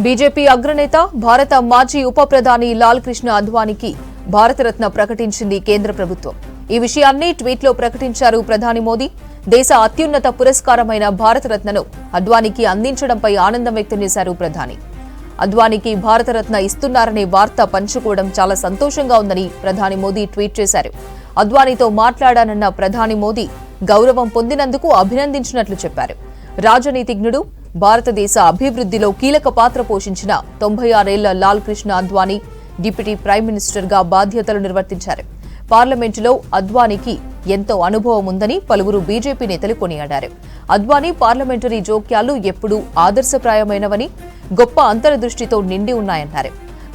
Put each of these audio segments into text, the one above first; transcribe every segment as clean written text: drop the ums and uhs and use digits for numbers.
BJP అగ్రనేత భారత మాజీ ఉప ప్రధాని లాల్ కృష్ణ అద్వానీకి భారతరత్న ప్రకటించింది కేంద్ర ప్రభుత్వం. ఈ విషయాన్ని ట్వీట్లో ప్రకటించారు ప్రధాని మోదీ. దేశ అత్యున్నత పురస్కారమైన భారతరత్నను అద్వానీకి అందించడంపై ఆనందం వ్యక్తం చేశారు ప్రధాని. అద్వానీకి భారతరత్న ఇస్తున్నారనే వార్త పంచుకోవడం చాలా సంతోషంగా ఉందని ప్రధాని మోదీ ట్వీట్ చేశారు. అద్వానీతో మాట్లాడానన్న ప్రధాని మోదీ గౌరవం పొందినందుకు అభినందించినట్లు చెప్పారు. రాజనీతిజ్ఞుడు, భారతదేశ అభివృద్ధిలో కీలక పాత్ర పోషించిన 96 ఏళ్ల లాల్ కృష్ణ అద్వానీ డిప్యూటీ ప్రైమ్ మినిస్టర్గా బాధ్యతలు నిర్వర్తించారు. పార్లమెంటులో అద్వానీకి ఎంతో అనుభవం ఉందని పలువురు బీజేపీ నేతలు కొనియాడారు. అద్వానీ పార్లమెంటరీ జోక్యాలు ఎప్పుడూ ఆదర్శప్రాయమైనవని, గొప్ప అంతర్దృష్టితో నిండి ఉన్నాయన్నారు.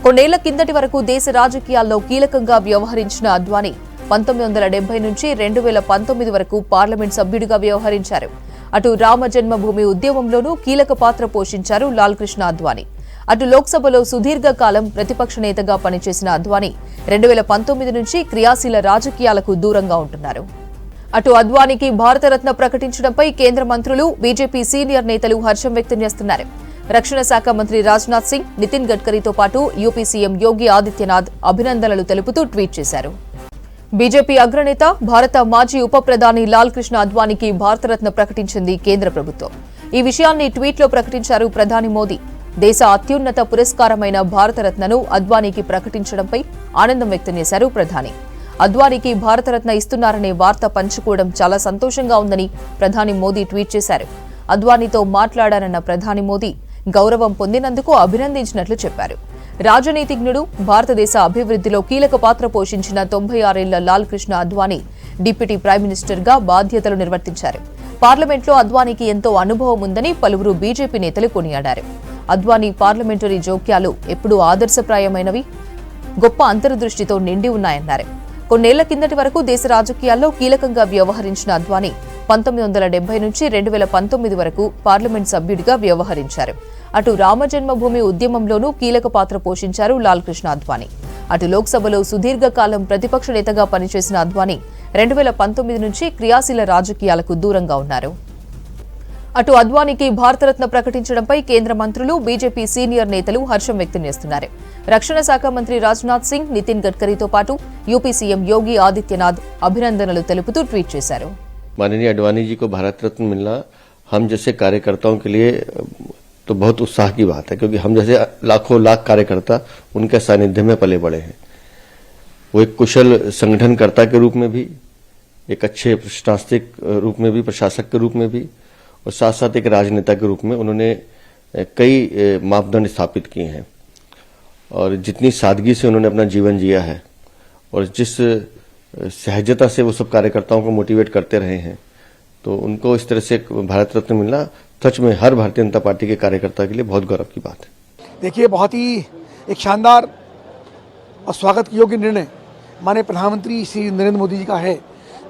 కొన్నేళ్ల కిందటి వరకు దేశ రాజకీయాల్లో కీలకంగా వ్యవహరించిన అద్వానీ 1970 నుంచి 2019 వరకు పార్లమెంట్ సభ్యుడిగా వ్యవహరించారు. అటు రామ జన్మభూమి ఉద్యమంలోనూ కీలక పాత్ర పోషించారు లాల్ కృష్ణ అద్వానీ. అటు లోక్సభలో సుదీర్ఘకాలం ప్రతిపక్ష నేతగా పనిచేసిన అద్వానీ 2019 నుంచి క్రియాశీల రాజకీయాలకు దూరంగా ఉంటున్నారు. అటు అద్వానీకి భారతరత్న ప్రకటించడంపై కేంద్ర మంత్రులు, బీజేపీ సీనియర్ నేతలు హర్షం వ్యక్తం చేస్తున్నారు. రక్షణ శాఖ మంత్రి రాజ్నాథ్ సింగ్, నితిన్ గడ్కరీతో పాటు యూపీ సీఎం యోగి ఆదిత్యనాథ్ అభినందనలు తెలుపుతూ ట్వీట్ చేశారు. బీజేపీ అగ్రనేత, భారత మాజీ ఉప ప్రధాని లాల్ కృష్ణ అద్వానీకి భారతరత్న ప్రకటించింది కేంద్ర ప్రభుత్వం. ఈ విషయాన్ని ట్వీట్లో ప్రకటించారు ప్రధాని మోదీ. దేశ అత్యున్నత పురస్కారమైన భారతరత్నను అద్వానీకి ప్రకటించడంపై ఆనందం వ్యక్తం చేశారు ప్రధాని. అద్వానీకి భారతరత్న ఇస్తున్నారనే వార్త పంచుకోవడం చాలా సంతోషంగా ఉందని ప్రధాని మోదీ ట్వీట్ చేశారు. అద్వానీతో మాట్లాడానన్న ప్రధాని మోదీ గౌరవం పొందినందుకు అభినందించినట్లు చెప్పారు. రాజనీతిజ్ఞుడు, భారతదేశ అభివృద్ధిలో కీలక పాత్ర పోషించిన 96 ఏళ్ల లాల్ కృష్ణ అద్వానీ డిప్యూటీ ప్రైమ్ మినిస్టర్గా బాధ్యతలు నిర్వర్తించారు. పార్లమెంట్లో అద్వానీకి ఎంతో అనుభవం ఉందని పలువురు బీజేపీ నేతలు కొనియాడారు. అద్వానీ పార్లమెంటరీ జోక్యాలు ఎప్పుడూ ఆదర్శప్రాయమైనవి, గొప్ప అంతర్దృష్టితో నిండి ఉన్నాయన్నారు. కొన్నేళ్ల కిందటి వరకు దేశ రాజకీయాల్లో కీలకంగా వ్యవహరించిన అద్వానీ 1970 నుంచి 2019 వరకు పార్లమెంట్ సభ్యుడిగా వ్యవహరించారు. అటు రామ జన్మభూమి ఉద్యమంలోనూ కీలక పాత్ర పోషించారు లాల్ కృష్ణ అద్వానీ. అటు లోక్సభలో సుదీర్ఘకాలం ప్రతిపక్ష నేతగా పనిచేసిన అద్వానీ 2019 నుంచి క్రియాశీల రాజకీయాలకు దూరంగా ఉన్నారు. అటు అద్వానీకి భారతరత్న ప్రకటించడంపై కేంద్ర మంత్రులు, బీజేపీ సీనియర్ నేతలు హర్షం వ్యక్తం చేస్తున్నారు. రక్షణ శాఖ మంత్రి రాజ్నాథ్ సింగ్, నితిన్ గడ్కరీతో పాటు యూపీ సీఎం యోగి ఆదిత్యనాథ్ అభినందనలు తెలుపుతూ ట్వీట్ చేశారు. माननीय अडवाणी जी को भारत रत्न मिलना हम जैसे कार्यकर्ताओं के लिए तो बहुत उत्साह की बात है, क्योंकि हम जैसे लाखों लाख कार्यकर्ता उनके सानिध्य में पले बड़े हैं। वो एक कुशल संगठनकर्ता के रूप में भी, एक अच्छे प्रशासनिक रूप में भी, प्रशासक के रूप में भी, और साथ साथ एक राजनेता के रूप में उन्होंने कई मापदंड स्थापित किए हैं। और जितनी सादगी से उन्होंने अपना जीवन जिया है और जिस सहजता से वो सब कार्यकर्ताओं को मोटिवेट करते रहे हैं, तो उनको इस तरह से भारत रत्न मिलना सच में हर भारतीय जनता पार्टी के कार्यकर्ता के लिए बहुत गौरव की बात है। देखिए, बहुत ही एक शानदार और स्वागत योग्य निर्णय माननीय प्रधानमंत्री श्री नरेंद्र मोदी जी का है,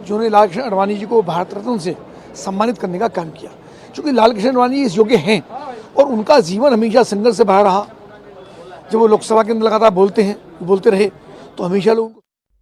जिन्होंने लाल कृष्ण अडवाणी जी को भारत रत्न से सम्मानित करने का काम किया। क्योंकि लाल कृष्ण अडवाणी इस योग्य हैं और उनका जीवन हमेशा संघर्ष से भरा रहा। जब वो लोकसभा के अंदर लगातार बोलते रहे, तो हमेशा लोग